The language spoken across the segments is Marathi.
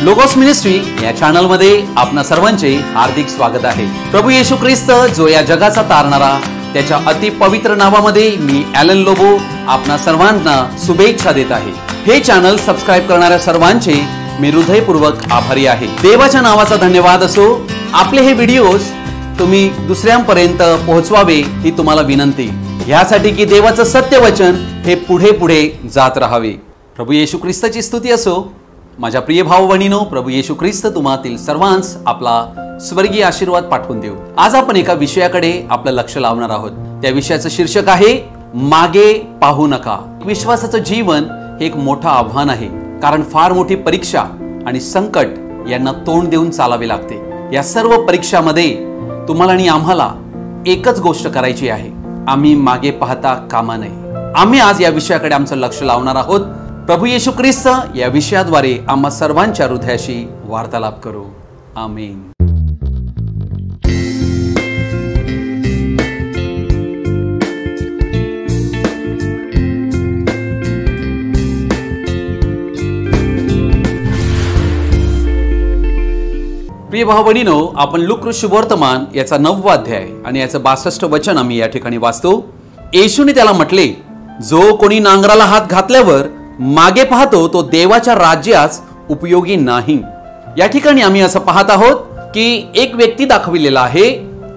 लोगोस मिनिस्ट्री या चॅनल मध्ये आपणा सर्वांचे हार्दिक स्वागत आहे। प्रभू येशू ख्रिस्त जो या जगाचा तारणारा त्याच्या अति पवित्र नावामध्ये मी ॲलन लोबो आपणा सर्वांना शुभेच्छा देत आहे। हे चॅनल सबस्क्राइब करणाऱ्या सर्वांचे मी हृदयपूर्वक आभारी आहे। देवाच्या नावाचा धन्यवाद असो। आपले हे व्हिडिओज तुम्ही दुसऱ्यांपर्यंत पोहोचवावे ही तुम्हाला विनंती, यासाठी की देवाचं सत्य वचन हे पुढे पुढे जात राहावे। प्रभू येशू ख्रिस्ताची स्तुती असो। माझ्या प्रिय भाऊ बहिणीनो, प्रभू येशू ख्रिस्त तुम्हातील सर्वांस आपला स्वर्गीय आशीर्वाद पाठवून देऊ। आज आपण एका विषयाकडे आपलं लक्ष लावणार आहोत। त्या विषयाचं शीर्षक आहे मागे पाहू नका। विश्वासाचं जीवन हे एक मोठं आव्हान आहे, कारण फार मोठी परीक्षा आणि संकट यांना तोंड देऊन चालावे लागते। या सर्व परीक्षामध्ये तुम्हाला आणि आम्हाला एकच गोष्ट करायची आहे, आम्ही मागे पाहता कामा नये। आम्ही आज या विषयाकडे आमचं लक्ष लावणार आहोत। प्रभू येशू ख्रिस्त या विषयाद्वारे आम्हा सर्वांच्या हृदयाशी वार्तालाप करू। आमेन। प्रिय भाऊ बहिणीनो, आपण लूका शुभवर्तमान याचा 9वा अध्याय आणि याचं 62 वचन आम्ही या ठिकाणी वाचतो। येशूने त्याला म्हटले, जो कोणी नांगराला हात घातल्यावर मागे पाहतो तो देवाच्या राज्यास उपयोगी नाही। या ठिकाणी आम्ही असं पाहत आहोत की एक व्यक्ती दाखविलेला आहे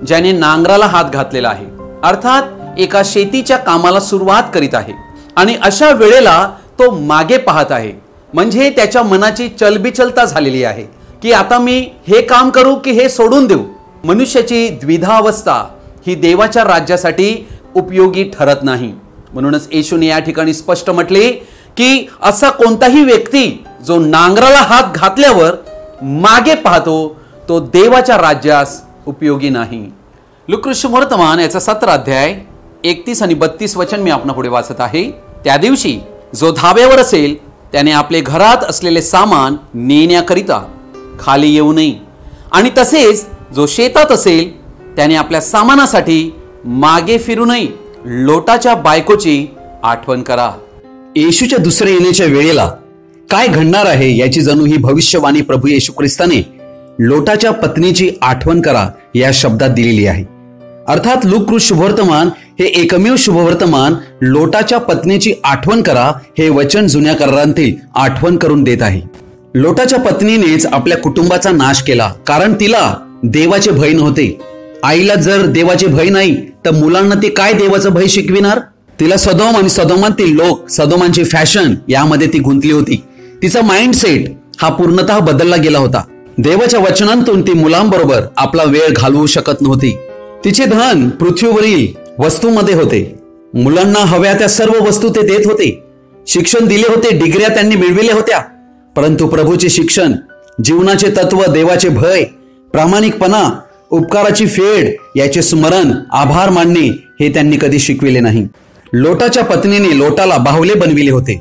ज्याने नांगराला हात घातलेला आहे, अर्थात एका शेतीच्या कामाला सुरुवात करीत आहे आणि अशा वेळेला तो मागे पाहत आहे। म्हणजे त्याच्या मनाची चलबिचलता झालेली आहे की आता मी हे काम करू की हे सोडून देऊ। मनुष्याची द्विधावस्था ही देवाच्या राज्यासाठी उपयोगी ठरत नाही। म्हणूनच येशूने या ठिकाणी स्पष्ट म्हटले की असा कोणताही व्यक्ती जो नांगराला हात घातल्यावर मागे पाहतो तो देवाच्या राज्यास उपयोगी नाही। लूका शुभवर्तमान याचा 17 अध्याय 31 आणि 32 वचन मी आपणा पुढे वाचत आहे। त्या दिवशी जो धाब्यावर असेल त्याने आपले घरात असलेले सामान नेण्याकरिता खाली येऊ नये, आणि तसेच जो शेतात असेल त्याने आपल्या सामानासाठी मागे फिरू नये। लोटाच्या बायकोची आठवण करा। येशूच्या दुसऱ्या येण्याच्या वेळेला काय घडणार आहे याची जणू ही भविष्यवाणी प्रभू येशू ख्रिस्ताने लोटाच्या पत्नीची आठवण करा या शब्दात दिलेली आहे। अर्थात लूका शुभवर्तमान हे एकमेव शुभवर्तमान लोटाच्या पत्नीची आठवण करा हे वचन जुन्या करारांतील आठवण करून देत आहे। लोटाच्या पत्नीनेच आपल्या कुटुंबाचा नाश केला, कारण तिला देवाचे भय नव्हते। आईला जर देवाचे भय नाही तर मुलांना ती काय देवाचं भय शिकविणार? तिला सदोम आणि सदोमातील लोक, सदोमांची फॅशन यामध्ये ती गुंतली होती। तिचा माइंडसेट हा पूर्णतः बदलला गेला होता। देवाच्या वचनांतून ती मुलांबरोबर आपला वेळ घालवू शकत नव्हती। तिचे धन पृथ्वीवरील वस्तूंमध्ये होते। मुलांना हव्या त्या सर्व वस्तू ते देत होते। शिक्षण दिले होते, डिग्र्या त्यांनी मिळविल्या होत्या, परंतु प्रभूचे शिक्षण, जीवनाचे तत्व, देवाचे भय, प्रामाणिकपणा, उपकाराची फेड याचे स्मरण, आभार मानणे हे त्यांनी कधी शिकविले नाही। लोटाच्या पत्नीने लोटाला बाहुले बनविले होते।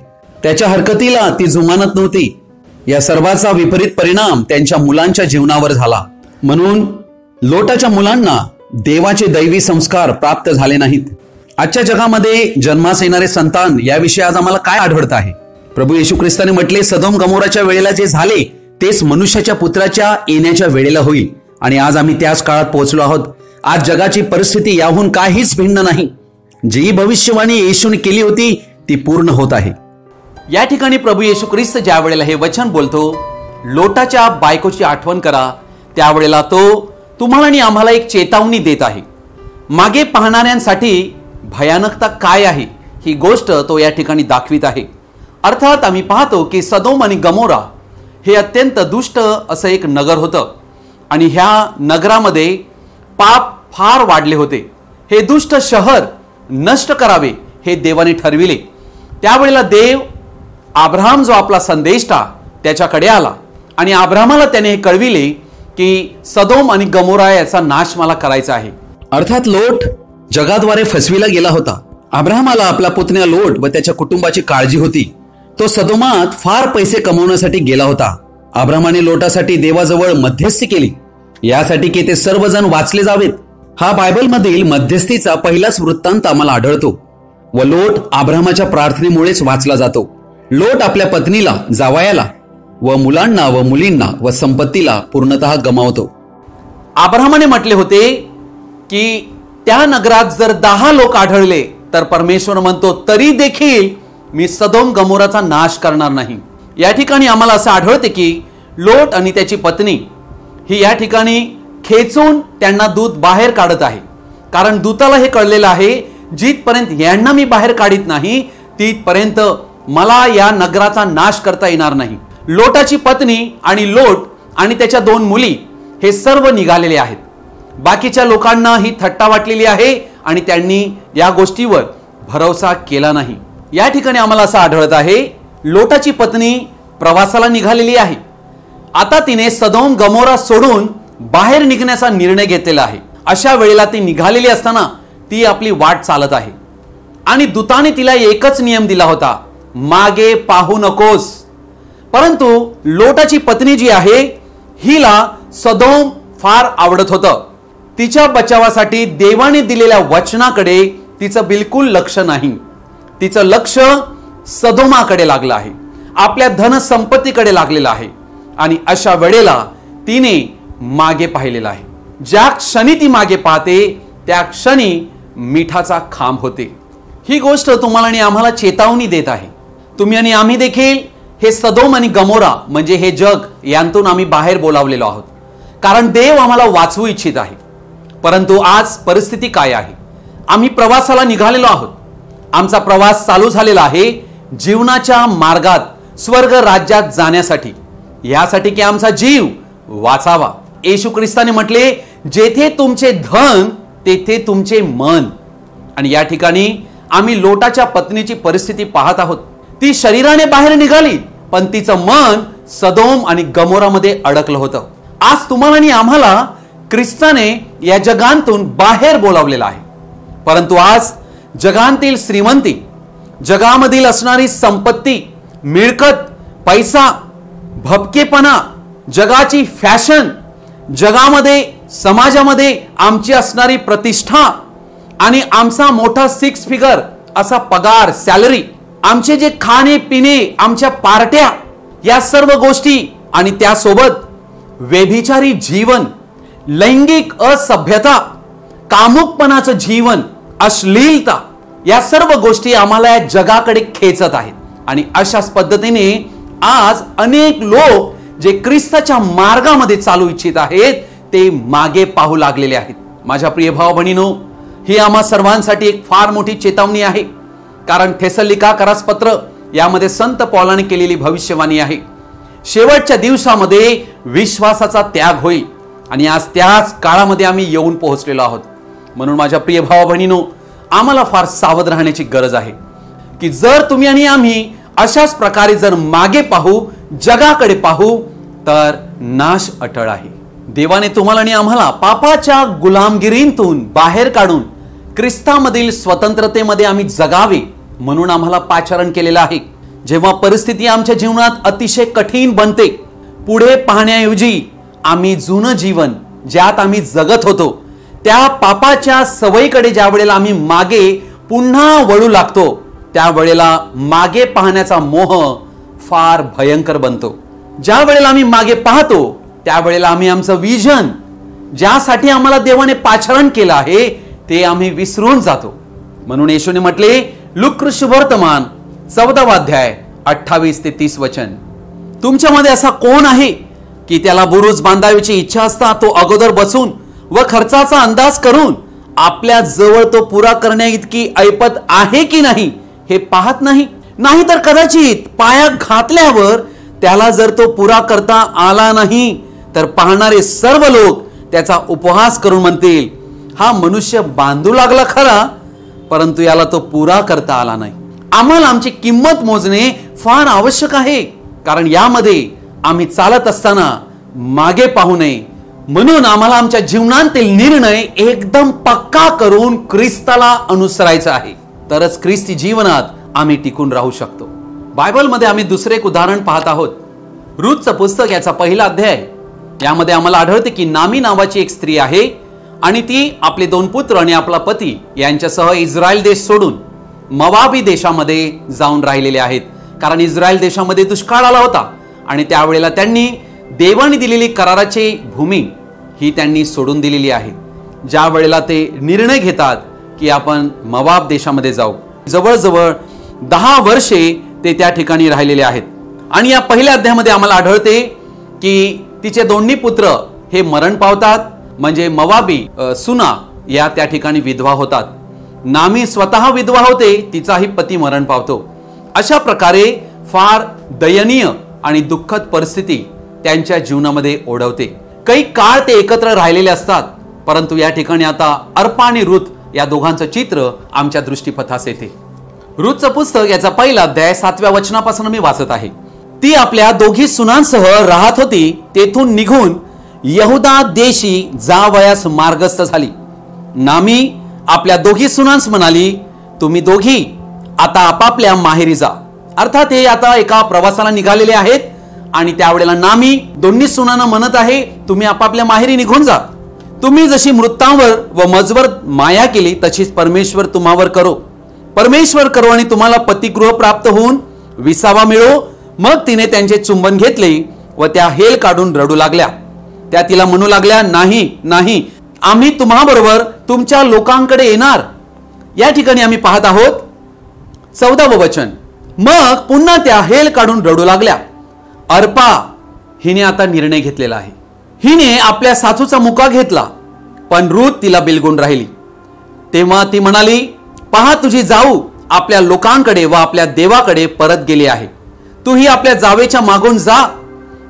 त्याच्या हरकतीला ती जुमानत नव्हती। या सर्वाचा विपरीत परिणाम त्यांच्या मुलांच्या जीवनावर झाला। म्हणून लोटाच्या मुलांना देवाचे दैवी संस्कार प्राप्त झाले नाहीत। आजच्या जगामध्ये जन्मास येणारे संतान याविषयी आज आम्हाला काय आढळत आहे? प्रभू येशू ख्रिस्ताने म्हटले, सदोम गमोराच्या वेळेला जे झाले तेच मनुष्याच्या पुत्राच्या येण्याच्या वेळेला होईल। आणि आज आम्ही त्याच काळात पोहोचलो आहोत। आज जगाची परिस्थिती याहून काहीच भिन्न नाही। जी भविष्यवाणी येशूने केली होती ती पूर्ण होत आहे। या ठिकाणी प्रभू येशू ख्रिस्त ज्या वेळेला हे वचन बोलतो, लोटाच्या बायकोची आठवण करा, त्यावेळेला तो तुम्हाला आणि आम्हाला एक चेतावणी देत आहे। मागे पाहणाऱ्यांसाठी भयानकता काय आहे ही गोष्ट तो या ठिकाणी दाखवित आहे। अर्थात आम्ही पाहतो की सदोम आणि गमोरा हे अत्यंत दुष्ट असं एक नगर होतं आणि ह्या नगरामध्ये पाप फार वाढले होते। हे दुष्ट शहर नष्ट करावे हे देवाने ठरविले। त्यावेळेला देव अब्राहम जो आपला संदेष्टा त्याच्याकडे आला आणि अब्राहमाला त्याने हे कळविले की सदोम आणि गमोरा याचा नाश मला करायचा आहे। अर्थात लोट जगाद्वारे फसविला गेला होता। अब्राहमाला आपला पुतण्या लोट व त्याच्या कुटुंबाची काळजी होती। तो सदोमात फार पैसे कमवण्यासाठी गेला होता। अब्राहमाने लोटासाठी देवाजवळ मध्यस्थी केली, यासाठी की ते सर्वजण वाचले जावेत। हा बायबलमधील मध्यस्थीचा पहिलाच वृत्तांत आम्हाला आढळतो व लोट अब्राहमाच्या प्रार्थनेमुळेच वाचला जातो। लोट आपल्या पत्नीला, जावयाला व मुलांना व मुलींना व संपत्तीला पूर्णतः गमावतो. अब्राहमाने म्हटले होते की त्या नगरात जर 10 लोक आढळले तर परमेश्वर म्हणतो तरी देखील मी सदोम गमोराचा नाश करणार नाही. या ठिकाणी आम्हाला असं आढळते की लोट आणि त्याची पत्नी ही या ठिकाणी खेचून त्यांना दूत बाहेर काढत आहे. कारण दूताला हे कळलेलं आहे जिथपर्यंत यांना मी बाहेर काढित नाही तिथपर्यंत मला या नगराचा नाश करता येणार नाही. लोटाची पत्नी आणि लोट आणि त्याच्या 2 मुली हे सर्व निघालेले आहेत. बाकीच्या लोकांना ही थट्टा वाटलेली आहे आणि त्यांनी या गोष्टीवर भरोसा केला नाही. या ठिकाणी आम्हाला असं आढळत आहे लोटाची पत्नी प्रवासाला निघालेली आहे. आता तिने सदोम गमोरा सोडून बाहेर निघण्याचा निर्णय घेतलेला आहे. अशा वेळेला ती निघालेली असताना ती आपली वाट चालत आहे आणि दूताने तिला एकच नियम दिला होता, मागे पाहू नकोस. परंतु लोटाची पत्नी जी आहे हिला सदोम फार आवडत होतं. तिच्या बचावासाठी देवाने दिलेल्या वचनाकडे तिचं बिलकुल लक्ष नाही. तिचं लक्ष सदोमाकडे लागलं आहे, आपल्या धनसंपत्तीकडे लागलेलं आहे आणि अशा वेळेला तिने मागे पाहिलेलं आहे. ज्या क्षणी ती मागे पाहते त्या क्षणी मिठाचा खांब होते. ही गोष्ट तुम्हाला आणि आम्हाला चेतावणी देत आहे. तुम्ही आणि आम्ही देखील हे सदोम आणि गमोरा म्हणजे हे जग यांतून आम्ही बाहेर बोलावलेलो आहोत. कारण देव आम्हाला वाचवू इच्छित आहे. परंतु आज परिस्थिती काय आहे? आम्ही प्रवासाला निघालेलो आहोत. आमचा प्रवास चालू झालेला आहे जीवनाच्या मार्गात स्वर्ग राज्यात जाण्यासाठी, यासाठी की आमचा जीव वाचावा. येशू ख्रिस्ताने म्हटले जेथे तुमचे धन तेथे तुमचे मन. आणि या ठिकाणी आम्ही लोटाच्या पत्नीची परिस्थिती पाहत आहोत. ती शरीराने बाहेर निघाली पण तिचं मन सदोम आणि गमोरामध्ये अडकलं होतं. आज तुम्हाला आणि आम्हाला ख्रिस्ताने या जगांतून बाहेर बोलावलेलं आहे. परंतु आज जगांतील श्रीमंती, जगामधील असणारी संपत्ती, मिळकत, पैसा, भपकेपणा, जगाची फॅशन, जगामध्ये समाजामध्ये आमची असणारी प्रतिष्ठा आणि आमचा मोठा 6 फिगर असा पगार, सॅलरी, आमचे जे खाणे पिणे, आमच्या पार्ट्या, या सर्व गोष्टी आणि त्यासोबत व्यभिचारी जीवन, लैंगिक असभ्यता, कामुकपणाचं जीवन, अश्लीलता, या सर्व गोष्टी आम्हाला या जगाकडे खेचत आहेत. आणि अशाच पद्धतीने आज अनेक लोक जे ख्रिस्ताच्या मार्गामध्ये चालू इच्छित आहेत ते मागे पाहू लागलेले आहेत. माझ्या प्रिय भाव बहिणीनो, ही आम्हा सर्वांसाठी एक फार मोठी चेतावणी आहे. कारण थेसलिका करासपत्र यामध्ये संत पौलाने केलेली भविष्यवाणी आहे. शेवटच्या दिवसामध्ये विश्वासाचा त्याग होईल आणि आज त्याच काळामध्ये आम्ही येऊन पोहोचलेलो आहोत. म्हणून माझ्या प्रिय भाव बहिणीनो, आम्हाला फार सावध राहण्याची गरज आहे की जर तुम्ही आणि आम्ही अशाच प्रकारे जर मागे पाहू, जगाकडे पाहू, तर नाश अटळ आहे. देवाने तुम्हाला आणि आम्हाला पापाच्या गुलामगिरीतून बाहेर काढून ख्रिस्तामधील स्वतंत्रतेमध्ये आम्ही जगावे म्हणून आम्हाला पाचारण केलेलं आहे. जेव्हा परिस्थिती आमच्या जीवनात अतिशय कठीण बनते, पुढे पाहण्याऐवजी आम्ही जुनं जीवन ज्यात आम्ही जगत होतो त्या पापाच्या सवयीकडे ज्या वेळेला आम्ही मागे पुन्हा वळू लागतो त्यावेळेला मागे पाहण्याचा मोह फार भयंकर बनतो. ज्या वेळेला आम्ही मागे पाहतो त्यावेळेला आम्ही आमचं विजन ज्यासाठी आम्हाला देवाने पाचारण केलं आहे ते आम्ही विसरून जातो. म्हणून येशूने म्हटले लूका शुभवर्तमान 14 अध्याय 28 ते 30 वचन, तुमच्यामध्ये असा कोण आहे की त्याला बुरुज बांधायची इच्छा असता तो अगोदर बसून व खर्चाचा अंदाज करून आपल्या जवळ तो पुरा करण्या इतकी ऐपत आहे की नाही हे पाहत नाही. नाहीतर कदाचित पाया घातल्यावर त्याला जर तो पुरा करता आला नाही तर पाहणारे सर्व लोक त्याचा उपहास करून म्हणतील, हा मनुष्य बांधू लागला खरा परंतु याला तो पुरा करता आला नाही. आम्हाला आमची किंमत मोजणे फार आवश्यक आहे. कारण यामध्ये आम्ही चालत असताना मागे पाहू नये. म्हणून आम्हाला आमच्या जीवनातील निर्णय एकदम पक्का करून ख्रिस्ताला अनुसरायचा आहे. तरच ख्रिस्ती जीवनात आम्ही टिकून राहू शकतो. बायबलमध्ये आम्ही दुसरे एक उदाहरण पाहत आहोत. रूथचं पुस्तक याचा 1 अध्याय यामध्ये आम्हाला आढळते की नामी नावाची एक स्त्री आहे आणि ती आपले 2 पुत्र आणि आपला पती यांच्यासह इस्रायल देश सोडून मवाबी देशामध्ये जाऊन राहिलेले आहेत. कारण इस्रायल देशामध्ये दुष्काळ आला होता आणि त्यावेळेला त्यांनी देवाने दिलेली कराराची भूमी ही त्यांनी सोडून दिलेली आहे. ज्या वेळेला ते निर्णय घेतात की आपण मोआब देशामध्ये जाऊ, जवळजवळ 10 वर्षे ते त्या ठिकाणी राहिलेले आहेत. आणि या पहिल्या अध्यायामध्ये आम्हाला आढळते की तिचे दोन्ही पुत्र हे मरण पावतात, म्हणजे मोआबी सुना या त्या ठिकाणी विधवा होतात. नामी स्वतः विधवा होते, तिचाही पती मरण पावतो. अशा प्रकारे फार दयनीय आणि दुःखद परिस्थिती त्यांच्या जीवनामध्ये ओढवते. काही काळ ते एकत्र राहिलेले असतात, परंतु या ठिकाणी आता अर्पा आणि रूथ या दोघांचं चित्र आमच्या दृष्टीपथास येते. रूथचं पुस्तक याचा पहिला अध्याय 7व्या वचनापासून मी वाचत आहे. ती आपल्या दोघी सुनांसह राहत होती. तेथून निघून यहुदा देशी जावयास मार्गस्थ झाली. नामी आपल्या दोघी सुनांस म्हणाली, तुम्ही दोघी आता आपापल्या माहेरी जा. अर्थात हे आता एका प्रवासाला निघालेले आहेत आणि त्यावेळेला नामी दोन्ही सुनांना म्हणत आहे, तुम्ही आपापल्या माहेरी निघून जा. तुम्ही जशी मृतांवर व मजवर माया केली तशीच परमेश्वर तुम्हावर करो. परमेश्वर करो आणि तुम्हाला पतिगृह प्राप्त होऊन विसावा मिळो. मग तिने त्यांचे चुंबन घेतले व त्या हेल काढून रडू लागल्या. त्या तिला म्हणू लागल्या, नाही नाही, आम्ही तुम्हाबरोबर तुमच्या लोकांकडे येणार. या ठिकाणी आम्ही पाहत आहोत 14वे वचन. मग पुन्हा त्या हेल काढून रडू लागल्या. अर्पा हिने आता निर्णय घेतलेला आहे. हिने आपल्या सासूचा मुका घेतला, पण रूथ तिला बिलगून राहिली. तेव्हा ती म्हणाली, पहा तुझी जाऊ आपल्या लोकांकडे व आपल्या देवाकडे परत गेली आहे. तूही आपल्या जावेच्या मागून जा.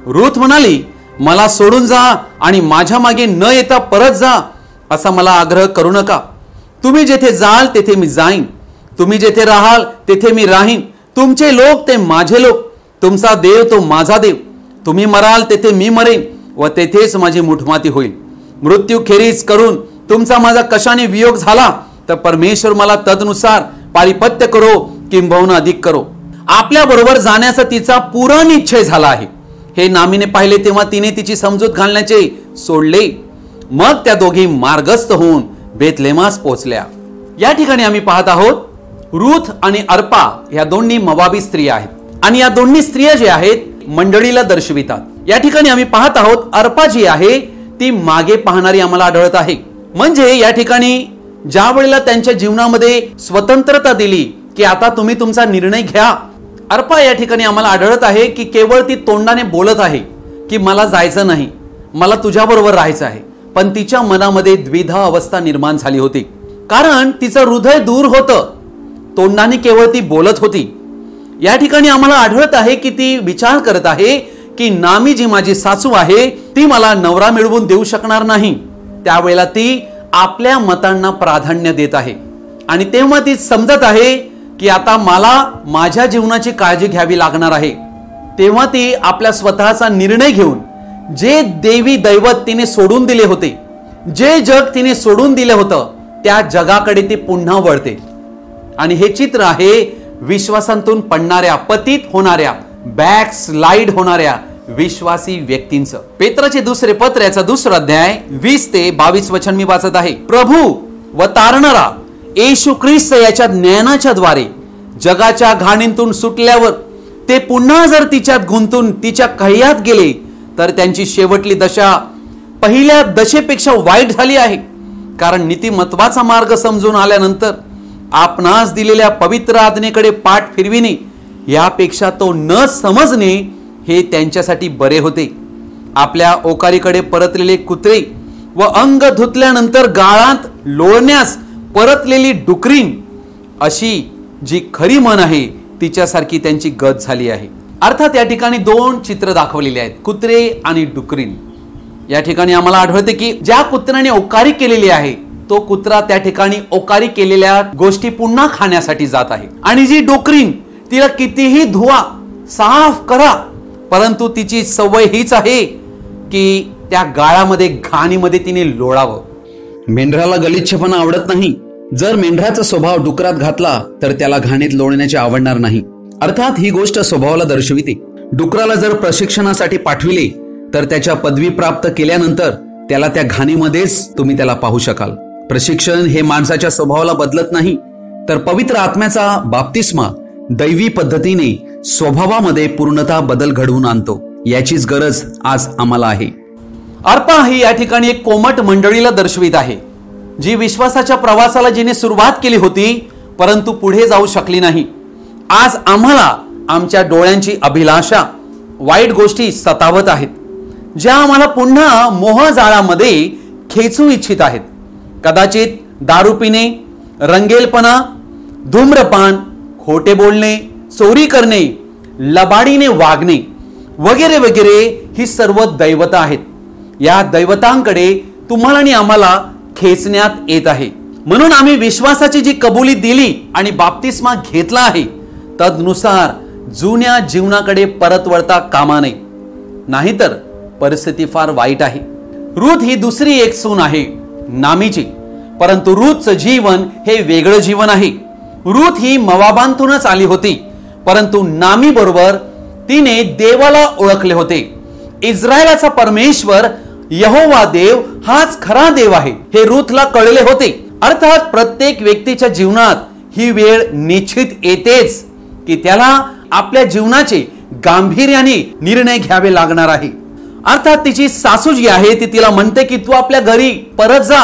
रूथ म्हणाली, मला सोडून जा आणि माझ्या मागे न येता परत जा असा मला आग्रह करू नका. तुम्ही जेथे जाल तेथे मी जाईन, तुम्ही जेथे राहाल तेथे मी राहीन. तुमचे लोक ते माझे लोक, तुमचा देव तो माझा देव. तुम्ही मराल तेथे मी मरेन व तेथेच माझी मुठमाती होईल. मृत्यू खेरीज करून तुमचा माझा कशाने वियोग झाला तर परमेश्वर मला तदनुसार पारिपत्य करो किंबहुना अधिक करो. आपल्या बरोबर जाण्याचा तिचा पूर्ण निश्चय झाला आहे. हे नामीने पाहिले तेव्हा तिने तिची समजूत घालण्याचे सोडले. मग त्या दोघी मार्गस्थ होऊन बेथलेमास पोहोचल्या. या ठिकाणी आम्ही पाहत आहोत रूथ आणि अर्पा या दोन्ही मोआबी स्त्रिया आहेत आणि या दोन्ही स्त्रिया जे आहेत मंडळीला दर्शवितात. या ठिकाणी आम्ही पाहत आहोत अर्पा जी आहे ती मागे पाहणारी आम्हाला आढळत आहे. म्हणजे या ठिकाणी ज्या वेळेला त्यांच्या जीवनामध्ये स्वतंत्रता दिली की आता तुम्ही तुमचा निर्णय घ्या, अर्पा या ठिकाणी आम्हाला आढळत आहे की केवळ ती तोंडाने बोलत आहे की मला जायचं नाही, मला तुझ्याबरोबर राहायचं आहे, पण तिच्या मनामध्ये द्विधा अवस्था निर्माण झाली होती. कारण तिचं हृदय दूर होतं, तोंडाने केवळ ती बोलत होती. या ठिकाणी आम्हाला आढळत आहे की ती विचार करत आहे की नामी जी माझी सासू आहे ती मला नवरा मिळवून देऊ शकणार नाही. त्यावेळेला ती आपल्या मतांना प्राधान्य देत आहे आणि तेव्हा ती समजत आहे की आता मला माझ्या जीवनाची काळजी घ्यावी लागणार आहे. तेव्हा ती आपल्या स्वतःचा निर्णय घेऊन जे देवी दैवत तिने सोडून दिले होते, जे जग तिने सोडून दिले होतं, त्या जगाकडे ती पुन्हा वळते. आणि हे चित्र आहे विश्वासांतून पडणाऱ्या, पतित होणाऱ्या, बॅकस्लाइड होणाऱ्या विश्वासी व्यक्तींचं. पेत्राचे दुसरे पत्र याचा 2रा अध्याय 20 ते 22 वचन मी वाचत आहे. प्रभू व तारणारा येशू ख्रिस्त याच्या ज्ञानाच्या द्वारे जगाच्या घाणीतून सुटल्यावर ते पुन्हा जर तिच्यात गुंतून तिच्या कह्यात गेले तर त्यांची शेवटली दशा पहिल्या दशेपेक्षा वाईट झाली आहे. कारण नीतिमत्वाचा मार्ग समजून आल्यानंतर आपणास दिलेल्या पवित्र आज्ञेकडे पाठ फिरविणे यापेक्षा तो न समजणे हे त्यांच्यासाठी बरे होते. आपल्या ओकारीकडे परतलेले कुत्रे व अंग धुतल्यानंतर गाळात लोळण्यास परतलेली डुकरीण अशी जी खरी मन आहे तिच्यासारखी त्यांची गत झाली आहे. अर्थात या ठिकाणी 2 चित्र दाखवलेले आहेत, कुत्रे आणि डुकरीण. या ठिकाणी आम्हाला आढळते की ज्या कुत्र्याने ओकारी केलेली आहे तो कुत्रा त्या ठिकाणी ओकारी केलेल्या गोष्टी पुन्हा खाण्यासाठी जात आहे आणि जी डुकरीण तिला कितीही धुवा, साफ करा, परंतु तिची सवय हीच आहे की त्या गाळामध्ये घाणीमध्ये तिने लोळावं. मेंढराला गलिच्छपणा आवडत नाही. जर मेंढराचा स्वभाव डुकरात घातला तर त्याला घाणीत लोळण्याचे आवडणार नाही. अर्थात ही गोष्ट स्वभावाला दर्शविते. डुकराला जर प्रशिक्षणासाठी पाठविले तर त्याच्या पदवी प्राप्त केल्यानंतर त्याला त्या घाणीमध्येच तुम्ही त्याला पाहू शकाल. प्रशिक्षण हे माणसाच्या स्वभावाला बदलत नाही, तर पवित्र आत्म्याचा बाप्तिस्मा दैवी पद्धतीने स्वभावामध्ये पूर्णतः बदल घडवून आणतो. याचीच गरज आज आम्हाला आहे. अर्पा ही या ठिकाणी एक कोमट मंडळीला दर्शवित आहे, जी विश्वासाच्या प्रवासाला जिने सुरुवात केली होती परंतु पुढे जाऊ शकली नाही. आज आम्हाला आमच्या डोळ्यांची अभिलाषा वाईट गोष्टी सतावत आहेत, ज्या आम्हाला पुन्हा मोहजाळामध्ये खेचू इच्छित आहेत. कदाचित दारू पिणे, रंगेलपणा, धूम्रपान, खोटे बोलणे, चोरी करणे, लबाडीने वागणे वगैरे वगैरे ही सर्व दैवता आहेत. या दैवतांकडे तुम्हाला आणि आम्हाला खेचण्यात येत आहे. म्हणून आम्ही विश्वासाची जी कबुली दिली आणि बाप्तिस्मा घेतला आहे, तदनुसार जुन्या जीवनाकडे परत वळता कामा नये, नाहीतर परिस्थिती फार वाईट आहे. रूथ ही दुसरी एक सून आहे नामीची, परंतु रूथचं जीवन हे वेगळं जीवन आहे. रूथ ही मोआबातूनच आली होती, परंतु नामी बरोबर तिने देवाला ओळखले होते. इस्रायलाचा परमेश्वर यहोवा देव हाच खरा देव आहे हे रूथला कळले होते. अर्थात प्रत्येक व्यक्तीच्या जीवनात ही वेळ निश्चित येतेच की त्याला आपल्या जीवनाचे गांभीर्याने निर्णय घ्यावे लागणार आहे. अर्थात तिची सासू जी आहे ती तिला म्हणते की तू आपल्या घरी परत जा,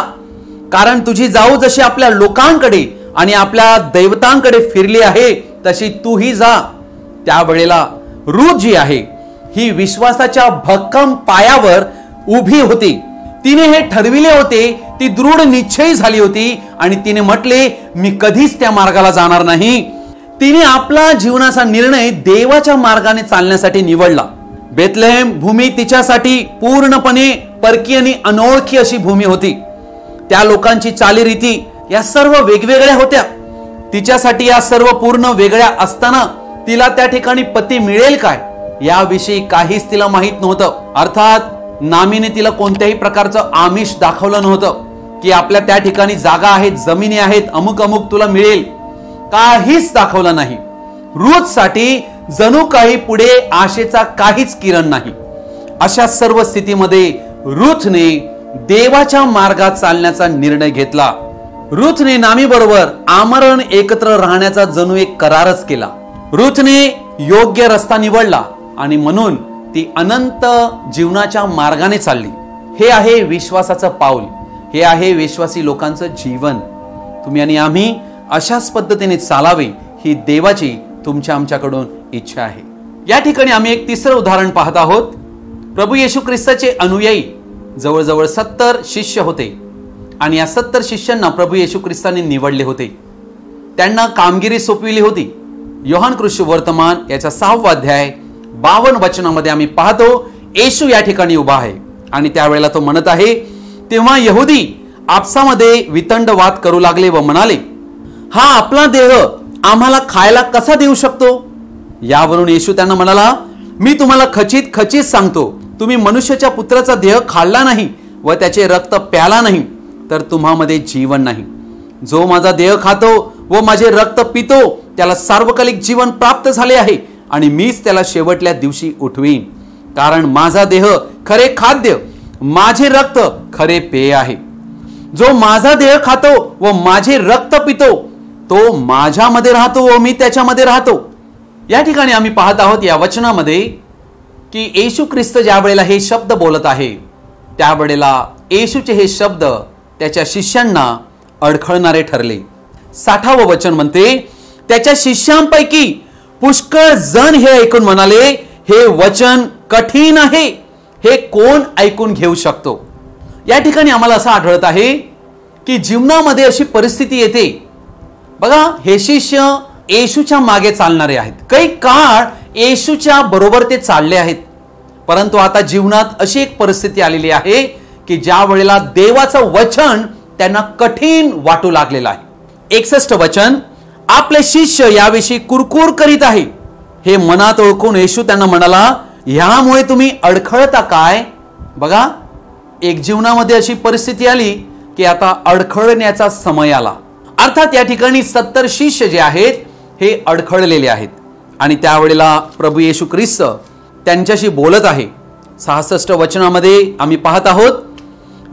कारण तुझी जाऊ जशी आपल्या लोकांकडे आणि आपल्या दैवतांकडे फिरली आहे तशी तूही जा. त्यावेळेला रूथ जी आहे ही विश्वासाच्या भक्कम पायावर उभी होती. तिने हे ठरविले होते, ती दृढ निश्चयी झाली होती आणि तिने म्हटले मी कधीच त्या मार्गाला जाणार नाही. तिने आपला जीवनाचा निर्णय देवाच्या मार्गाने चालण्यासाठी निवडला. बेथलेहेम भूमी तिच्यासाठी पूर्णपणे परकी आणि अनोळखी अशी भूमी होती. त्या लोकांची चालीरीती या सर्व वेगवेगळ्या होत्या. तिच्यासाठी या सर्व पूर्ण वेगळ्या असताना तिला त्या ठिकाणी पती मिळेल काय याविषयी काहीच तिला माहित नव्हतं. अर्थात नामीने तिला कोणत्याही प्रकारचं आमिष दाखवलं नव्हतं की आपल्या त्या ठिकाणी जागा आहेत, जमिनी आहेत, अमुक अमुक तुला मिळेल, काहीच दाखवलं नाही. रूथ साठी जणू काही पुढे आशेचा काहीच किरण नाही. अशा सर्व स्थितीमध्ये रूथने देवाच्या मार्गात चालण्याचा निर्णय घेतला. रूथने नामी बरोबर आमरण एकत्र राहण्याचा जणू एक करारच केला. रूथने योग्य रस्ता निवडला आणि म्हणून ती अनंत जीवनाच्या मार्गाने चालली. हे आहे विश्वासाचं पाऊल, हे आहे विश्वासी लोकांचं जीवन. तुम्ही आणि आम्ही अशाच पद्धतीने चालावे ही देवाची तुमच्या आमच्याकडून इच्छा आहे. या ठिकाणी आम्ही एक तिसरं उदाहरण पाहत आहोत. प्रभू येशू ख्रिस्ताचे अनुयायी जवळजवळ 70 शिष्य होते आणि या 70 शिष्यांना प्रभू येशू ख्रिस्ताने निवडले होते. त्यांना कामगिरी सोपविली होती. योहान कृष्ण वर्तमान याचा 6वा अध्याय 52 वचनामध्ये आम्ही पाहतो येशू या ठिकाणी उभा आहे आणि त्यावेळेला तो म्हणत आहे, तेव्हा यहुदी आपसामध्ये वितंडवाद करू लागले व म्हणाले, हा आपला देह आम्हाला खायला कसा देऊ शकतो? यावरून येशू त्यांना म्हणाला, मी तुम्हाला खचित खचित सांगतो, तुम्ही मनुष्याच्या पुत्राचा देह खाल्ला नाही व त्याचे रक्त प्याला नाही तर तुम्हामध्ये जीवन नाही. जो माझा देह खातो व माझे रक्त पितो त्याला सार्वकालिक जीवन प्राप्त झाले आहे आणि मीच त्याला शेवटल्या दिवशी उठवीन. कारण माझा देह खरे खाद्य, माझे रक्त खरे पेय आहे. जो माझा देह खातो व माझे रक्त पितो तो माझ्यामध्ये राहतो व मी त्याच्यामध्ये राहतो. या ठिकाणी आम्ही पाहत आहोत या वचनामध्ये की येशू ख्रिस्त ज्या वेळेला हे शब्द बोलत आहे त्यावेळेला येशूचे हे शब्द त्याच्या शिष्यांना अडखळणारे ठरले. 60वे वचन म्हणते, त्याच्या शिष्यांपैकी पुष्कळ जण हे ऐकून म्हणाले, हे वचन कठीण आहे, हे कोण ऐकून घेऊ शकतो? या ठिकाणी आम्हाला असं आढळत आहे की जीवनामध्ये अशी परिस्थिती येते बघा, हे शिष्य येशूच्या मागे चालणारे आहेत. काही काळ येशूच्या बरोबर ते चालले आहेत, परंतु आता जीवनात अशी एक परिस्थिती आलेली आहे की ज्या वेळेला देवाचं वचन त्यांना कठीण वाटू लागलेलं आहे. 61 वचन, आपले शिष्य याविषयी कुरकुर करीत आहे. हे मनात ओळखून येशू त्यांना म्हणाला, ह्यामुळे तुम्ही अडखळता काय? बघा, एक जीवनामध्ये अशी परिस्थिती आली की आता अडखळण्याचा समय आला. अर्थात या ठिकाणी 70 शिष्य जे आहेत हे अडखळलेले आहेत आणि त्यावेळेला प्रभू येशू ख्रिस्त त्यांच्याशी बोलत आहे. 66 वचनामध्ये आम्ही पाहत आहोत,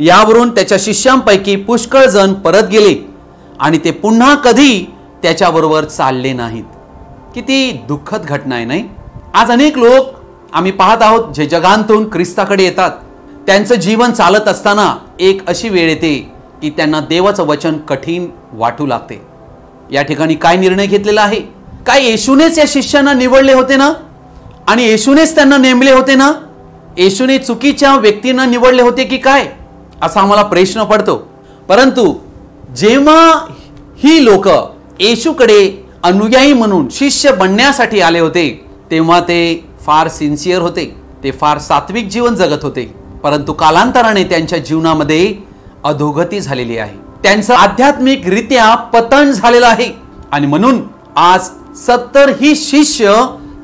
यावरून त्याच्या शिष्यांपैकी पुष्कळ जण परत गेले आणि ते पुन्हा कधी त्याच्याबरोबर चालले नाहीत. किती दुःखद घटना आहे नाही? आज अनेक लोक आम्ही पाहत आहोत जे जगांतून ख्रिस्ताकडे येतात. त्यांचं जीवन चालत असताना एक अशी वेळ येते की त्यांना देवाचं वचन कठीण वाटू लागते. या ठिकाणी काय निर्णय घेतलेला आहे? काय येशूनेच या शिष्यांना निवडले होते ना? आणि येशूनेच त्यांना नेमले होते ना? येशूने चुकीच्या व्यक्तींना निवडले होते की काय, असा आम्हाला प्रश्न पडतो. परंतु जेव्हा ही लोक येशूकडे अनुयायी म्हणून शिष्य बनण्यासाठी आले होते, तेव्हा ते फार सिन्सिअर होते, ते फार सात्विक जीवन जगत होते. परंतु कालांतराने त्यांच्या जीवनामध्ये अधोगती झालेली आहे. त्यांचं आध्यात्मिकरित्या पतन झालेलं आहे. आणि म्हणून आज 70 ही शिष्य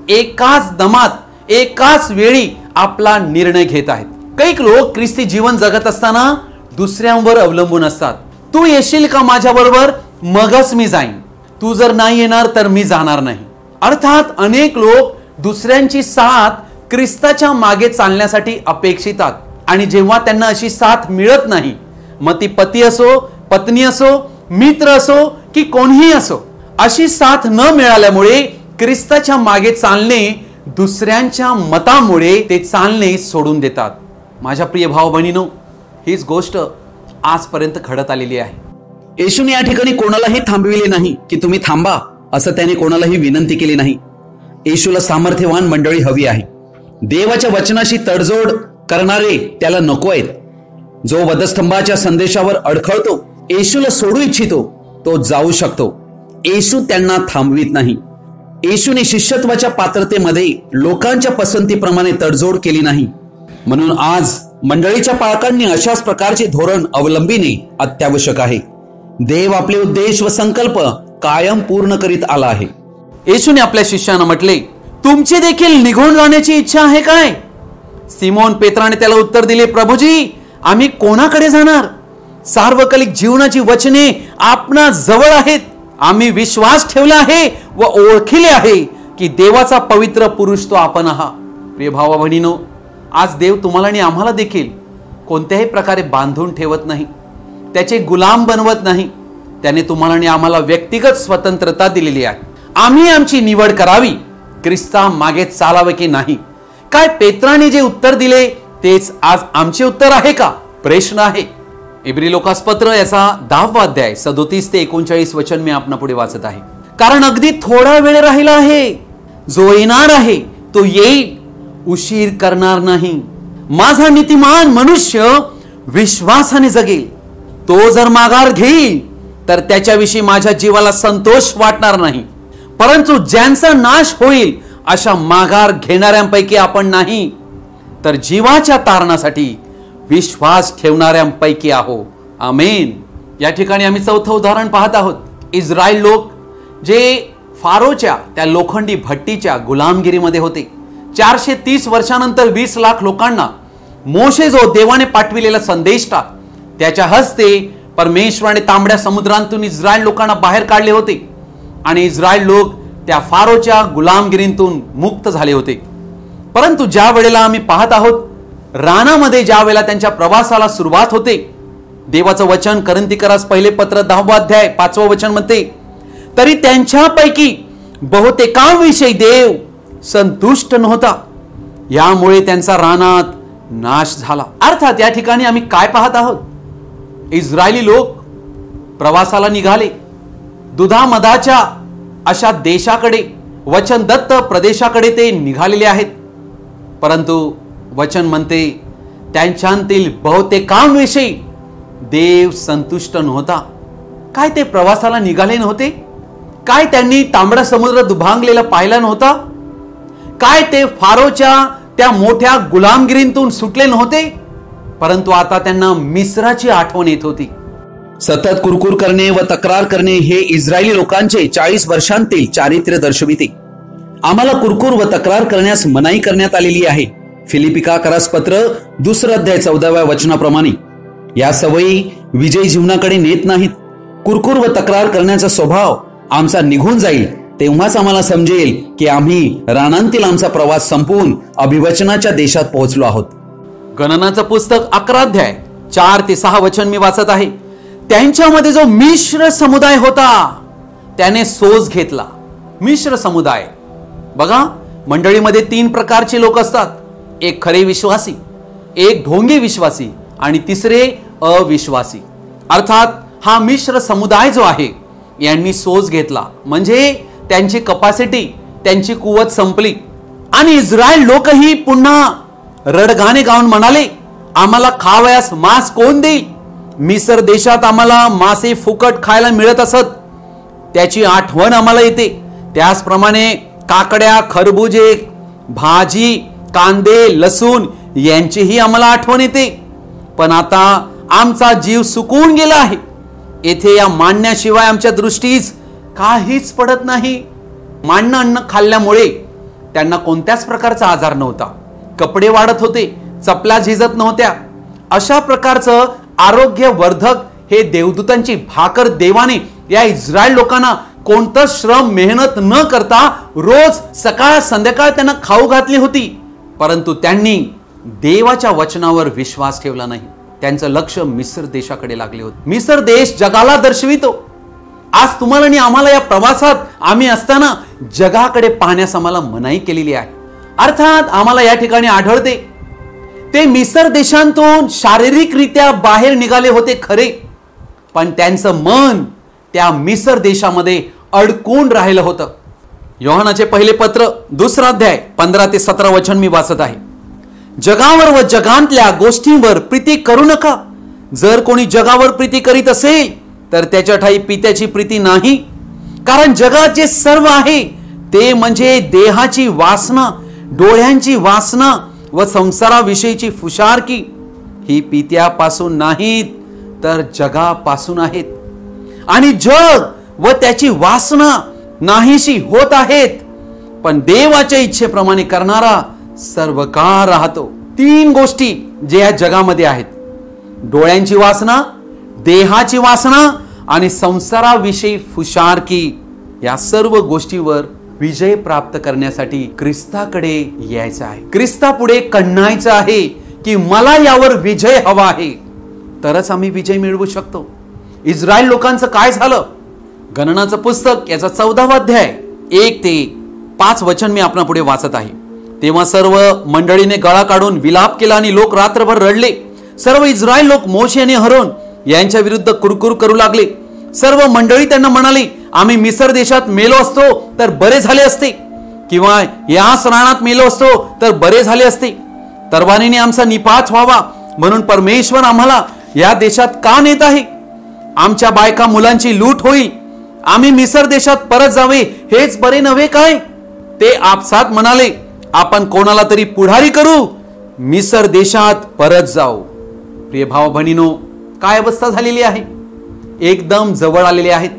एकाच दमात एकाच वेळी आपला निर्णय घेत आहेत. काही लोक ख्रिस्ती जीवन जगत असताना दुसऱ्यांवर अवलंबून असतात. तू येशील का माझ्या बरोबर? मगच मी जाईन. तू जर नाही येणार तर मी जाणार नाही. अर्थात अनेक लोक दुसऱ्यांची साथ ख्रिस्ताच्या मागे चालण्यासाठी अपेक्षितात. आणि जेव्हा त्यांना अशी साथ मिळत नाही, मग ती पती असो, पत्नी असो, मित्र असो की कोणीही असो, अशी साथ न मिळाल्यामुळे ख्रिस्ताच्या मागे चालणे, दुसऱ्यांच्या मतामुळे ते चालणे सोडून देतात. माझ्या प्रिय भाऊ बहिणीनो, हीच गोष्ट आजपर्यंत घडत आलेली आहे. येशूने या ठिकाणी कोणालाही थांबविले नाही की तुम्ही थांबा, असं त्याने कोणालाही विनंती केली नाही. येशूला सामर्थ्यवान मंडळी हवी आहे. देवाच्या वचनाशी तडजोड करणारे त्याला नको आहेत. जो वधस्तंभाच्या संदेशावर अडखळतो, येशूला सोडू इच्छितो, तो जाऊ शकतो. येशू त्यांना थांबवित नाही. येशूने शिष्यत्वाच्या पात्रतेमध्ये लोकांच्या पसंतीप्रमाणे तडजोड केली नाही. म्हणून आज मंडळीच्या पालकांनी अशाच प्रकारचे धोरण अवलंबिणे अत्यावश्यक आहे. देव आपले उद्देश व संकल्प कायम पूर्ण करीत आला आहे. येशूने आपल्या शिष्यांना म्हटले, तुमची देखील निघून जाण्याची इच्छा आहे काय? सिमोन पेत्राने त्याला उत्तर दिले, प्रभुजी, आम्ही कोणाकडे जाणार? सार्वकालिक जीवनाची वचने आपणा जवळ आहेत. आम्ही विश्वास ठेवला आहे व ओळखले आहे की देवाचा पवित्र पुरुष तो आपण आहात. प्रिय भावा बहिणीनो, आज देव तुम्हाला आणि आम्हाला देखील कोणत्याही प्रकारे बांधून ठेवत नाही, त्याचे गुलाम बनवत नाही. त्याने तुम्हाला आणि आम्हाला व्यक्तिगत स्वतंत्रता दिलेली आहे. आम्ही आमची निवड करावी, ख्रिस्ता मागे चालावे की नाही. काय पेत्राने जे उत्तर दिले तेच आज आमचे उत्तर आहे का? प्रश्न आहे. इब्री लोकासपत्र याचा 10वा अध्याय 37 ते 39 वचन मी आपणा पुढे वाचत आहे. कारण अगदी थोडा वेळ राहिला आहे, जो येणार आहे तो येईल, उशीर करणार नाही. माझा नीतिमान मनुष्य विश्वासाने जगेल. तो जर माघार घेईल तर त्याच्याविषयी माझ्या जीवाला संतोष वाटणार नाही. परंतु ज्यांचा नाश होईल अशा माघार घेणाऱ्यांपैकी आपण नाही, तर जीवाच्या तारणासाठी विश्वास ठेवणाऱ्यांपैकी आहो. आमेन. या ठिकाणी आम्ही चौथं उदाहरण पाहत आहोत. इस्रायल लोक जे फारोच्या त्या लोखंडी भट्टीच्या गुलामगिरीमध्ये होते. 430 वर्षानंतर 20 लाख लोकांना मोशे जो देवाने पाठविलेला संदेश त्याच्या हस्ते परमेश्वराने तांबड्या समुद्रातून इस्रायल लोकांना बाहेर काढले होते आणि इस्रायल लोक त्या फारोच्या गुलामगिरीतून मुक्त झाले होते. परंतु ज्या वेळेला आम्ही पाहत आहोत, रानामध्ये ज्या वेळेला त्यांच्या प्रवासाला सुरुवात होते, देवाचं वचन करंथीकरास पहिले पत्र 10वा अध्याय 5वं वचन म्हणते, तरी त्यांच्यापैकी बहुतेकांविषयी देव संतुष्ट नव्हता, यामुळे त्यांचा रानात नाश झाला. अर्थात या ठिकाणी आम्ही काय पाहत आहोत? इस्रायली लोक प्रवासाला निघाले, दुधामधाच्या अशा देशाकडे, वचनदत्त प्रदेशाकडे ते निघालेले आहेत. परंतु वचन म्हणते त्यांच्यातील बहुतेकांविषयी देव संतुष्ट नव्हता. काय ते प्रवासाला निघाले नव्हते? काय त्यांनी तांबडा समुद्र दुभांगलेला पाहिला नव्हता? काय ते फारोच्या त्या मोठ्या गुलामगिरीतून सुटले नव्हते? परंतु आता त्यांना मिस्राची आठवण येत होती. सतत कुरकुर करणे व तक्रार करणे हे इस्रायली लोकांचे 40 वर्षांतील चारित्र्य दर्शविते. आम्हाला कुरकुर व तक्रार करण्यास मनाई करण्यात आलेली आहे. फिलिपिकारास पत्र 2 अध्याय 14व्या वचनाप्रमाणे या सवयी विजयी जीवनाकडे नेत नाहीत. कुरकुर व तक्रार करण्याचा स्वभाव आमचा निघून जाईल, तेव्हाच आम्हाला समजेल की आम्ही रानांतील आमचा प्रवास संपवून अभिवचनाच्या देशात पोहोचलो आहोत. गणनाचं पुस्तक 11 अध्याय 4 ते 6 वचन मी वाचत आहे. त्यांच्यामध्ये जो मिश्र समुदाय होता त्याने सोज घेतला. मिश्र समुदाय. बघा, मंडळीमध्ये 3 प्रकारचे लोक असतात. एक खरे विश्वासी, एक ढोंगी विश्वासी आणि तिसरे अविश्वासी. अर्थात हा मिश्र समुदाय जो आहे यांनी सोज घेतला, म्हणजे त्यांची कपॅसिटी, त्यांची कुवत संपली. आणि इस्रायल लोकही पुन्हा रडगाणे गाऊन म्हणाले, आम्हाला खावयास मांस कोण देईल? मिस्र देशात आम्हाला मासे फुकट खायला मिळत असत, त्याची आठवण आम्हाला येते. त्याचप्रमाणे काकड्या, खरबुजे, भाजी, कांदे, लसूण यांचीही आम्हाला आठवण येते. पण आता आमचा जीव सुकून गेला आहे. येथे या मांडण्याशिवाय आमच्या दृष्टीस काहीच पडत नाही. मांडणं अन्न खाल्ल्यामुळे त्यांना कोणत्याच प्रकारचा आजार नव्हता. कपडे वाढत होते, चपला झिजत नव्हत्या. अशा प्रकारचं आरोग्यवर्धक हे देवदूतांची भाकर देवाने या इस्रायल लोकांना कोणतं श्रम मेहनत न करता रोज सकाळ संध्याकाळ त्यांना खाऊ घातली होती. परंतु त्यांनी देवाच्या वचनावर विश्वास ठेवला नाही. त्यांचं लक्ष मिस्र देशाकडे लागले होते. मिस्र देश जगाला दर्शवितो. आज तुम्हाला आणि आम्हाला या प्रवासात आम्ही असताना जगाकडे पाहण्यास आम्हाला मनाई केलेली आहे. अर्थात आम्हाला या ठिकाणी आढळते ते मिस्र देशांतून शारीरिकरित्या बाहेर निघाले होते खरे, पण त्यांचं मन त्या मिस्र देशामध्ये अडकून राहिलं होतं. योहानाचे पहिले पत्र 2 अध्याय 15 ते 17 वचन मी वाचत आहे. जगावर व जगांतल्या गोष्टींवर प्रीती करू नका. जर कोणी जगावर प्रीती करीत असेल तर त्याच्या ठाई पित्याची प्रीती नाही. कारण जगात जे सर्व आहे ते म्हणजे देहाची वासना, डोळ्यांची वासना व संसाराविषयीची फुशारकी ही पित्यापासून नाहीत तर जगापासून आहेत. आणि जग व त्याची वासना नाहीशी होत आहेत, पण देवाच्या इच्छेप्रमाणे करणारा सर्व काळ राहतो. 3 गोष्टी जे या जगामध्ये आहेत, डोळ्यांची वासना, देहाची वासना आणि संसाराविषयी फुशारकी, या सर्व गोष्टीवर विजय प्राप्त करण्यासाठी ख्रिस्ताकडे यायचं आहे. ख्रिस्तापुढे कण्याचं आहे की मला यावर विजय हवा आहे, तरच आम्ही विजय मिळवू शकतो. इस्रायल लोकांचं काय झालं? गणनाचं पुस्तक याचा 14वा अध्याय 1 ते 5 वचन मी आपल्या पुढे वाचत आहे. तेव्हा सर्व मंडळीने गळा काढून विलाप केला आणि लोक रात्रभर रडले. सर्व इस्रायल लोक मोशे आणि अहरोन यांच्या विरुद्ध कुरकुर करू लागले. सर्व मंडळी त्यांना म्हणाली, आम्ही मिस्र देशात मेलो असतो तर बरे झाले असते, किंवा या रानात मेलो असतो तर बरे झाले असते. तलवारीने आमचा निपात व्हावा म्हणून परमेश्वर आम्हाला या देशात का नेत आहे? आमच्या बायका मुलांची लूट होईल. आम्ही मिस्र देशात परत जावे हेच बरे नव्हे काय? ते आपसात म्हणाले, आपण कोणाला तरी पुढारी करू, मिस्र देशात परत जाऊ. प्रिय भाव बहिणीनो, काय अवस्था झालेली आहे? एकदम जवळ आलेले आहेत.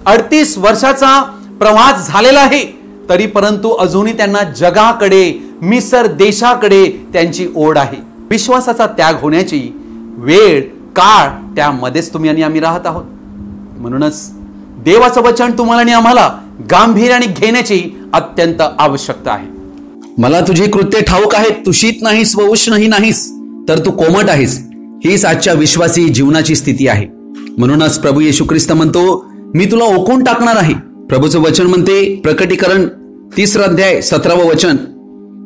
38 वर्षाचा प्रवास झालेला आहे, तरी परंतु अजूनही त्यांना जगाकडे, मिस्र देशाकडे त्यांची ओढ आहे. विश्वासाचा त्याग होण्याची वेळ, काळ त्यामध्येच तुम्ही आणि आम्ही राहत आहोत. म्हणूनच देवाचं वचन तुम्हाला आणि आम्हाला गांभीर्याने घेण्याची अत्यंत आवश्यकता आहे. मला तुझी कृत्ये ठाऊक आहेत. तू शीत नाहीस व उष्णही नाहीस, तर तू कोमट आहेस. हीच आजच्या विश्वासी जीवनाची स्थिती आहे. म्हणूनच प्रभू येशू ख्रिस्त म्हणतो, मी तुला ओकून टाकणार आहे. प्रभूचं वचन म्हणते, प्रकटीकरण 3 अध्याय 17 वचन,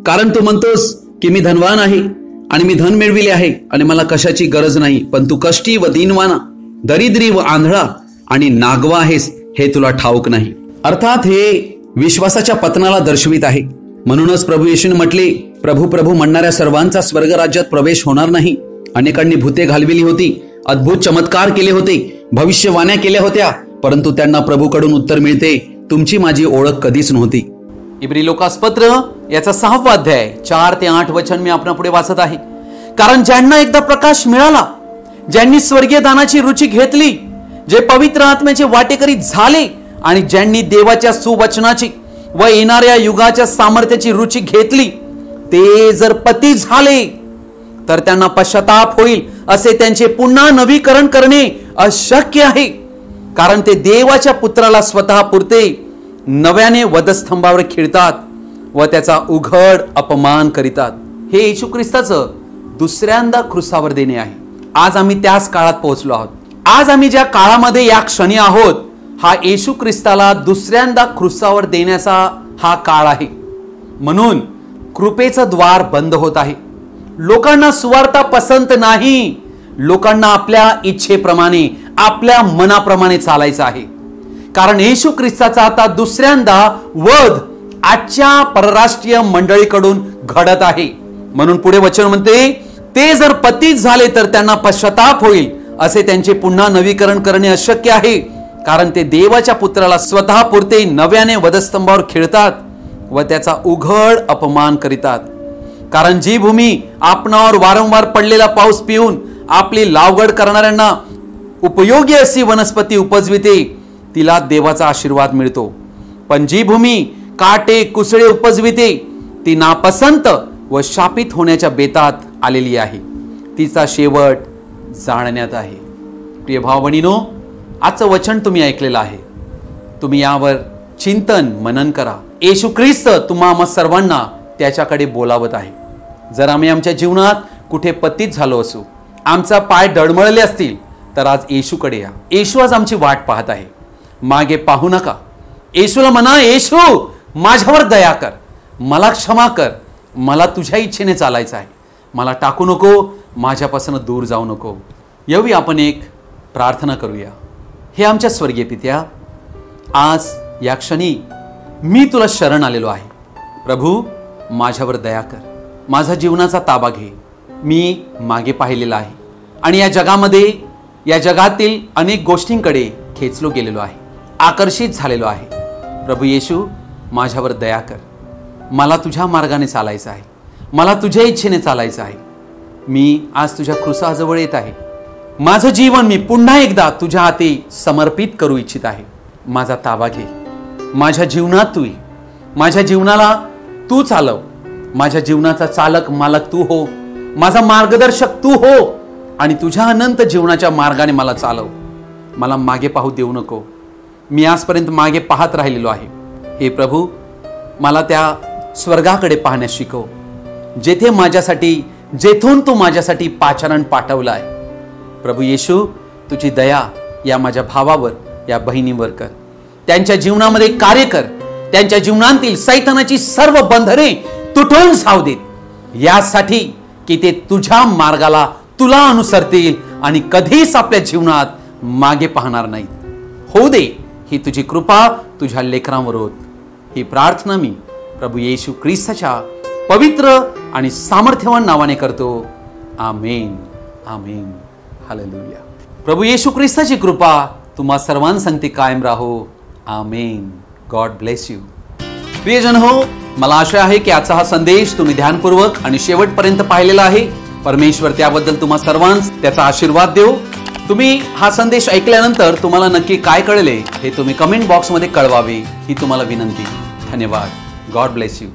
कारण तू म्हणतोस की मी धनवान आहे आणि मी धन मिळविले आहे आणि मला कशाची गरज नाही, पण तू कष्टी व दीनवाना, दरिद्री व आंधळा आणि नागवा आहेस, हे तुला ठाऊक नाही. अर्थात हे विश्वासाच्या पतनाला दर्शवित आहे. म्हणूनच प्रभू येशूने म्हटले, प्रभू प्रभू म्हणणाऱ्या सर्वांचा स्वर्ग राज्यात प्रवेश होणार नाही. अनेकांनी भूते घालविली होती, अद्भुत चमत्कार केले होते, भविष्यवाण्या केल्या होत्या, परंतु त्यांना प्रभूकडून उत्तर मिळते, तुमची माझी ओळख कधीच नव्हती. इब्री लोकासपत्र याचा 6वा अध्याय 4 ते 8 वचन मी आपल्या पुढे वाचत आहे. कारण ज्यांना एकदा प्रकाश मिळाला, ज्यांनी स्वर्गीय दानाची रुची घेतली, जे पवित्र आत्म्याचे वाटेकरी झाले आणि ज्यांनी देवाच्या सुवचनाची व येणाऱ्या युगाच्या सामर्थ्याची रुची घेतली, ते जर पती झाले तर त्यांना पश्चाताप होईल, असे त्यांचे पुन्हा नवीकरण करणे अशक्य आहे. कारण ते देवाच्या पुत्राला स्वतः पुरते नव्याने वधस्तंभावर खिळतात व त्याचा उघड अपमान करीतात. हे येशू ख्रिस्ताचं दुसऱ्यांदा क्रुसावर देणे आहे. आज आम्ही त्याच काळात पोहोचलो आहोत. आज आम्ही ज्या काळामध्ये या क्षणी आहोत, हा येशू ख्रिस्ताला दुसऱ्यांदा क्रूसावर देण्याचा हा काळ आहे. म्हणून कृपेचं द्वार बंद होत आहे. लोकांना सुवार्ता पसंत नाही. लोकांना आपल्या इच्छेप्रमाणे, आपल्या मनाप्रमाणे चालायचं आहे. कारण येशू ख्रिस्ताचा आता दुसऱ्यांदा वध आजच्या परराष्ट्रीय मंडळीकडून घडत आहे. म्हणून पुढे वचन म्हणते, ते जर पतित झाले तर त्यांना पश्चाताप होईल. असे त्यांचे पुन्हा नवीकरण करणे अशक्य आहे. कारण ते देवाच्या पुत्राला स्वतः पुरते नव्याने वधस्तंभावर खिळतात व त्याचा उघड अपमान करीतात. कारण जी भूमी आपणावर वारंवार पडलेला पाऊस पिऊन आपली लावगड करणाऱ्यांना उपयोगी अशी वनस्पती उपजविते, तिला देवाचा आशीर्वाद मिळतो. पण जी भूमी काटे कुसळे उपजविते, ती नापसंत व शापित होण्याच्या बेतात आलेली आहे. तिचा शेवट जाणण्यात आहे. प्रिय भाव बहिणीनो, आजचं वचन तुम्ही ऐकलेलं आहे. तुम्ही यावर चिंतन मनन करा. येशू ख्रिस्त तुम्हा सर्वांना त्याच्याकडे बोलावत आहे. जर आम्ही आमच्या जीवनात कुठे पतित झालो असू, आमचा पाय डळमळले असतील, तर आज येशूकडे या. येशू आज आमची वाट पाहत आहे. मागे पाहू नका. येशूला म्हणा, येशू माझ्यावर दया कर, मला क्षमा कर, मला तुझ्या इच्छेने चालायचं आहे, मला टाकू नको, माझ्यापासून दूर जाऊ नको. यावी आपण एक प्रार्थना करूया. हे आमच्या स्वर्गीय पित्या, आज या क्षणी मी तुला शरण आलेलो आहे. प्रभू, माझ्यावर दया कर, माझा जीवनाचा ताबा घे. मी मागे पाहिलेला आहे आणि या जगामध्ये, या जगातील अनेक गोष्टींकडे खेचलो गेलेलो आहे, आकर्षित झालेलो आहे. प्रभू येशू, माझ्यावर दया कर. मला तुझ्या मार्गाने चालायचं आहे, मला तुझ्या इच्छेने चालायचं आहे. मी आज तुझ्या क्रूसाजवळ येत आहे. माझं जीवन मी पुन्हा एकदा तुझ्या हाती समर्पित करू इच्छित आहे. माझा ताबा घे. माझ्या जीवनात तू ये. माझ्या जीवनाला तू चालव. माझ्या जीवनाचा चालक मालक तू हो. माझा मार्गदर्शक तू हो आणि तुझ्या अनंत जीवनाच्या मार्गाने मला चालव. मला मागे पाहू देऊ नको. मी आजपर्यंत मागे पाहत राहिलेलो आहे. हे प्रभू, मला त्या स्वर्गाकडे पाहण्यास शिकव, जेथे माझ्यासाठी, जेथून तू माझ्यासाठी पाचारण पाठवलं आहे. प्रभू येशू, तुझी दया या माझ्या भावावर, या बहिणीवर कर. त्यांच्या जीवनामध्ये कार्य कर. त्यांच्या जीवनातील सैतानाची सर्व बंधने तुटून जाऊ देत, यासाठी की ते तुझ्या मार्गाला, तुला अनुसरतील आणि कधीच आपल्या जीवनात मागे पाहणार नाहीत. होऊ दे ही तुझी कृपा तुझ्या लेकरांवर होत. ही प्रार्थना मी प्रभू येशू ख्रिस्ताच्या पवित्र आणि सामर्थ्यवान नावाने करतो. आमेन, आमेन, हालेलुया. प्रभू येशू ख्रिस्ताची कृपा तुम्हा सर्वांसंगती कायम राहो. आमेन. God bless you. प्रियजन हो, मला आशा आहे की आजचा हा संदेश तुम्ही ध्यानपूर्वक आणि शेवटपर्यंत पाहिलेला आहे. परमेश्वर त्याबद्दल तुम्हा सर्वांस त्याचा आशीर्वाद देव. तुम्ही हा संदेश ऐकल्यानंतर तुम्हाला नक्की काय कळले हे तुम्ही कमेंट बॉक्समध्ये कळवावे ही तुम्हाला विनंती. धन्यवाद. God bless you.